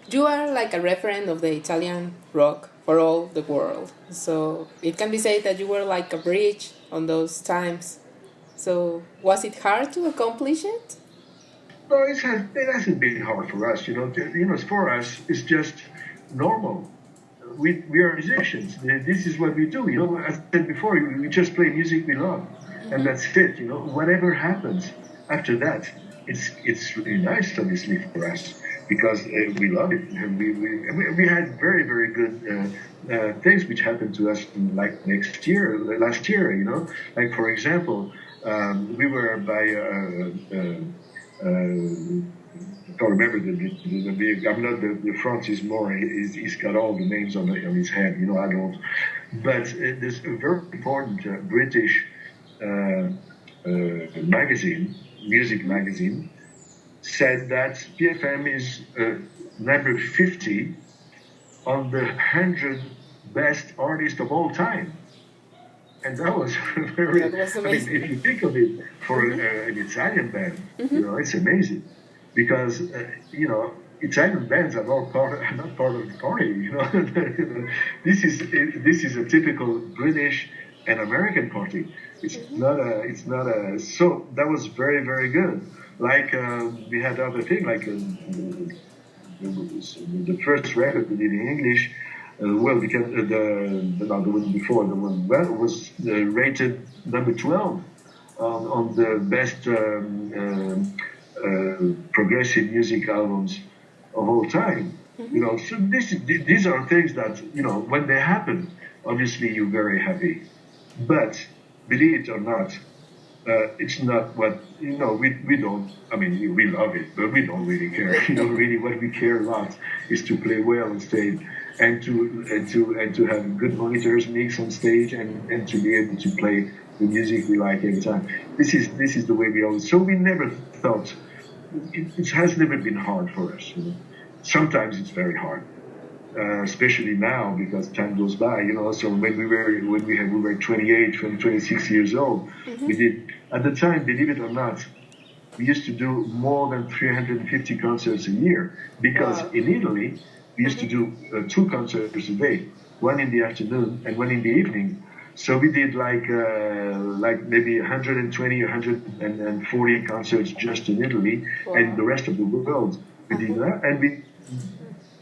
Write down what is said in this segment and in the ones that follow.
You are like a referent of the Italian rock for all the world. So it can be said that you were like a bridge on those times. So was it hard to accomplish it? No, it hasn't been hard for us. For us, it's just normal. We are musicians. This is what we do. As I said before, we just play music we love, and that's it. Whatever happens after that, it's really nice, obviously, for us because we love it. And we had very very good things which happened to us like last year. Like for example, we were by. I don't remember I'm not the Francis Moore. He's got all the names on his head. I don't. But there's a very important British magazine, music magazine, said that PFM is number 50 on the 100 best artists of all time. And that was very. That was amazing. If you think of it for an Italian band, it's amazing because Italian bands are not part of the party. This is a typical British and American party. It's not a. So that was very very good. Like we had other thing like the first record we did in English. Because the one before was rated number 12 on the best progressive music albums of all time. So these are things that when they happen, obviously you're very happy. But believe it or not, it's not what we don't. I mean, we love it, but we don't really care. Really, what we care a lot is to play well on stage. And to have good monitors, mix on stage, and to be able to play the music we like every time. This is the way we always. So we never thought it has never been hard for us. Sometimes it's very hard, especially now because time goes by. So when we were 28, 26 years old, we did at the time. Believe it or not, we used to do more than 350 concerts a year because in Italy. We used to do 2 concerts a day, one in the afternoon and one in the evening. So we did like maybe 120, 140 concerts just in Italy, and the rest of the world we did that. And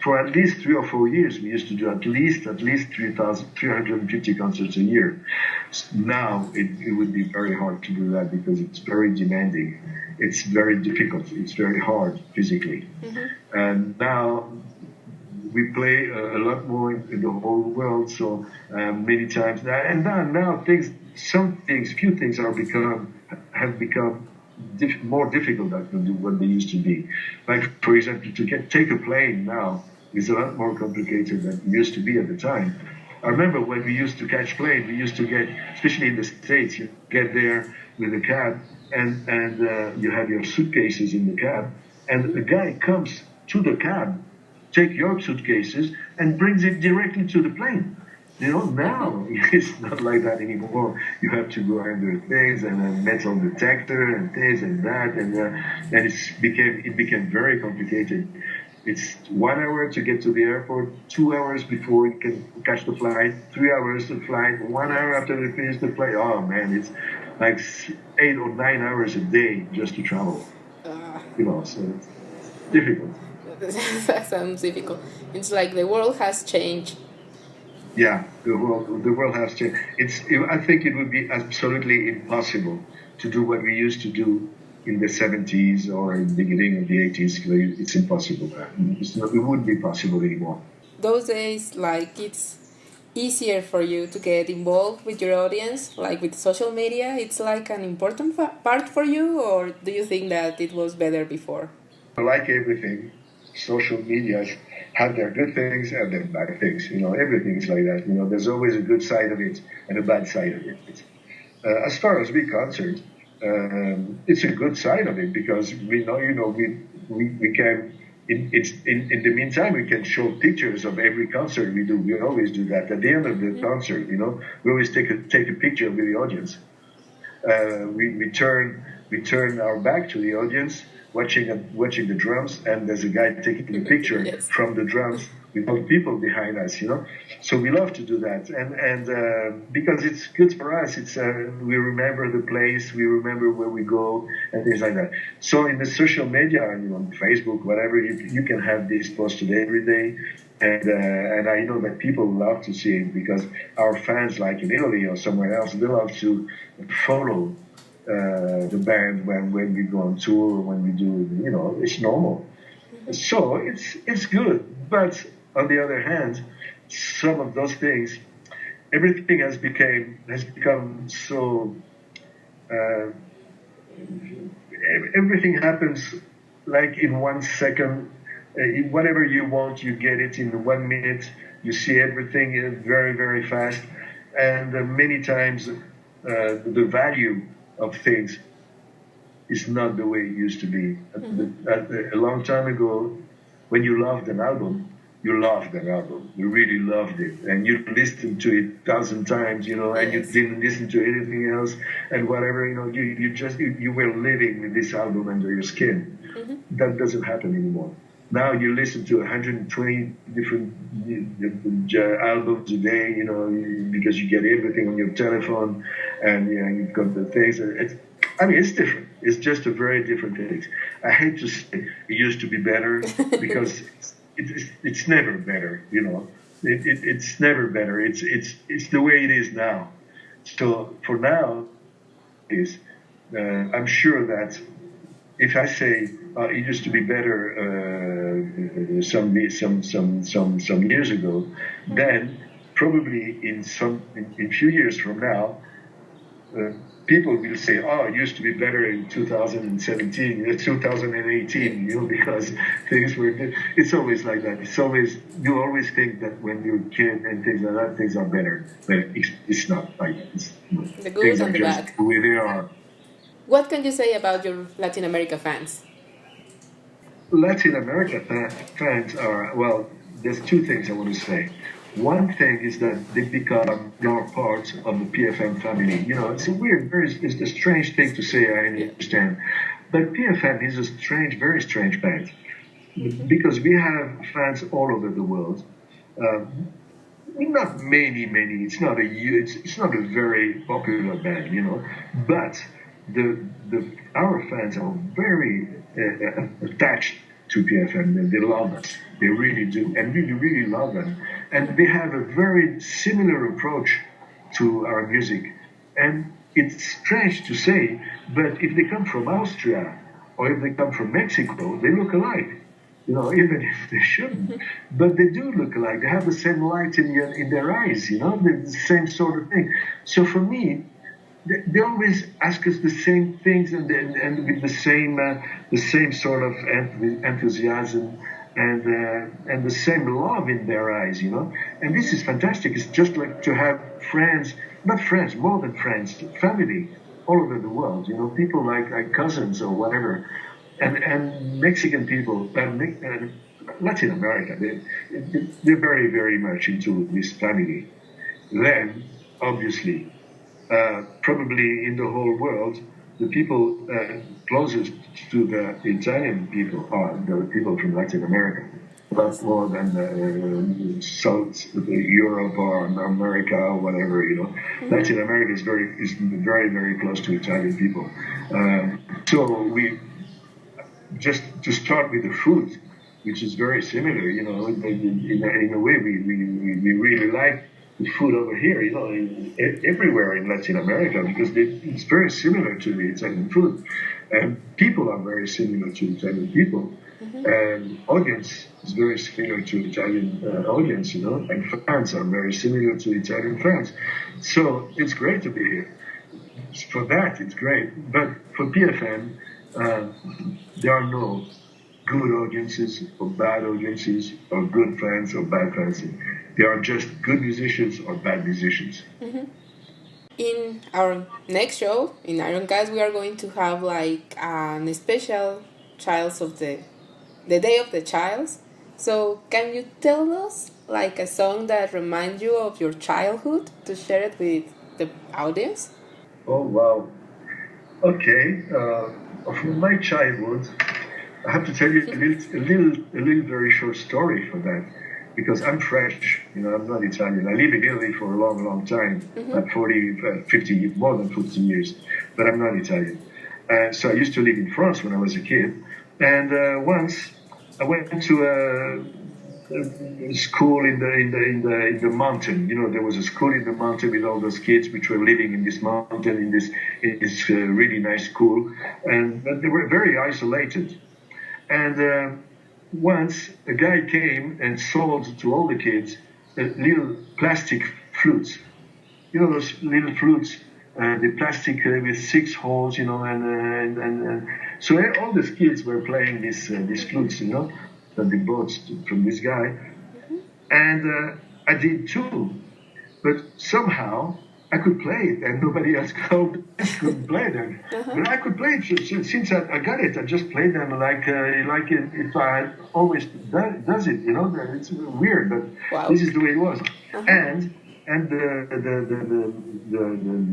for at least 3 or 4 years, we used to do at least 350 concerts a year. Now it would be very hard to do that because it's very demanding. It's very difficult. It's very hard physically. And now. We play a lot more in the whole world, so many times. And now few things have become more difficult than what they used to be. Like, for example, take a plane now is a lot more complicated than it used to be at the time. I remember when we used to catch plane, we used to get, especially in the States, you get there with a cab, and you have your suitcases in the cab, and a guy comes to the cab, take your suitcases and brings it directly to the plane. Now it's not like that anymore. You have to go under things and a metal detector and this and that, and it became very complicated. It's 1 hour to get to the airport, 2 hours before you can catch the flight, 3 hours to flight, 1 hour after they finish the flight. Oh man, it's like 8 or 9 hours a day just to travel. So it's difficult. That sounds difficult. It's like the world has changed. Yeah, the world has changed. I think it would be absolutely impossible to do what we used to do in the 70s or in the beginning of the 80s. It's impossible. It wouldn't be possible anymore. Those days, like, it's easier for you to get involved with your audience, like with social media. It's like an important part for you, or do you think that it was better before? Like everything. Social media have their good things and their bad things. Everything's like that. There's always a good side of it and a bad side of it. As far as we concerned, it's a good side of it because we know, we can. In the meantime, we can show pictures of every concert we do. We always do that at the end of the concert. We always take a picture with the audience. We turn our back to the audience. watching the drums, and there's a guy taking a picture Yes. from the drums with all the people behind us, you know. So we love to do that, and because it's good for us. It's we remember the place, we remember where we go, and things like that. So in the social media, you know, Facebook, whatever, you can have this posted every day. And I know that people love to see it because our fans, like in Italy or somewhere else, they love to follow the band when we go on tour, when we do, you know, it's normal. So it's good. But on the other hand, some of those things, everything has become so. Everything happens like in 1 second. Whatever you want, you get it in 1 minute. You see everything very, very fast. And many times the value of things is not the way it used to be. A long time ago, when you loved an album, you loved that album. You really loved it. And you listened to it 1,000 times, you know, and you didn't listen to anything else and whatever, you know, you were living with this album under your skin. That doesn't happen anymore. Now you listen to 120 different albums a day, you know, because you get everything on your telephone, and you know, you've got the things. It's different. It's just a very different thing. I hate to say it used to be better because it's never better, you know. It's never better. It's the way it is now. So for now, I'm sure that if I say it used to be better some years ago, then probably in few years from now, people will say, "Oh, it used to be better in 2017, 2018," you know, because things were. It's always like that. You always think that when you're a kid and things like that, things are better, but it's not like it's, The good things and are the just bad. the way they are. What can you say about your Latin America fans? Latin America fans are, well, there's two things I want to say. One thing is that they become part of the PFM family. You know, it's a it's a strange thing to say, I understand. But PFM is a very strange band. Because we have fans all over the world. Not many. It's not a very popular band, you know. But our fans are very attached to PFM. They love us. They really do, and really love them. And they have a very similar approach to our music. And it's strange to say, but if they come from Austria or if they come from Mexico, they look alike. You know, even if they shouldn't, but they do look alike. They have the same light in their eyes. You know, the same sort of thing. So for me, they always ask us the same things and with the same sort of enthusiasm and the same love in their eyes, you know. And this is fantastic. It's just like to have friends, not friends, more than friends, family all over the world, you know, people like cousins or whatever. And Mexican people, Latin America, they're very, very much into this family. Then, obviously, probably in the whole world, the people closest to the Italian people are the people from Latin America, but more than South Europe or America or whatever, you know. Latin America is very, very close to Italian people. So we just to start with the food, which is very similar, you know. In a way, we really like the food over here, you know, everywhere in Latin America, because it's very similar to the Italian food, and people are very similar to Italian people, and audience is very similar to Italian audience, you know, and fans are very similar to Italian fans. So it's great to be here. For that, it's great. But for PFM, there are no good audiences or bad audiences or good fans or bad fans. There are just good musicians or bad musicians. In our next show, in IronCast, we are going to have like an special Childs of the Day of the Childs. So can you tell us like a song that reminds you of your childhood to share it with the audience? Oh, wow. Okay. From my childhood, I have to tell you a little very short story for that, because I'm French, I'm not Italian. I live in Italy for a long, long time, like 50, more than 50 years, but I'm not Italian. So I used to live in France when I was a kid, and once I went to a school in the mountain. There was a school in the mountain with all those kids which were living in this mountain in this really nice school, and they were very isolated. And once a guy came and sold to all the kids little plastic flutes. Those little flutes, the plastic with 6 holes, and so all these kids were playing these flutes, that they bought from this guy. And I did too. But somehow I could play it, and nobody else couldn't play them. But I could play it since I got it. I just played them like if I always does it. It's weird, but wow. This is the way it was. And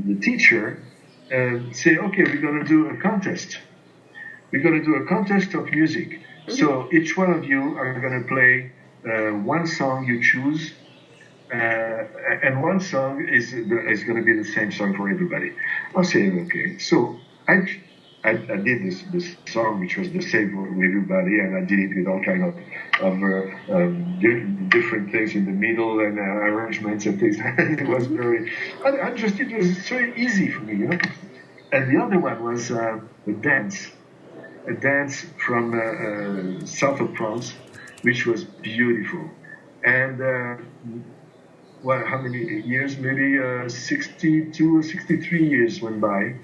the teacher said, okay, we're going to do a contest. We're going to do a contest of music. So each one of you are going to play one song you choose, and one song is going to be the same song for everybody. I said, okay. So I did this song which was the same for everybody, and I did it with all kind of different things in the middle and arrangements and things. It was it was very easy for me, And the other one was a dance from south of France, which was beautiful. And how many years? Maybe 62 or 63 years went by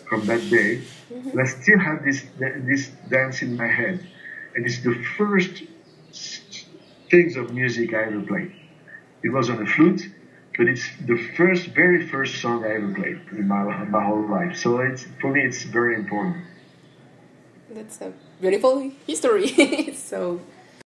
from that day. And I still have this dance in my head. And it's the first things of music I ever played. It was on a flute, but it's the very first song I ever played in my whole life. So for me, it's very important. That's a beautiful history. So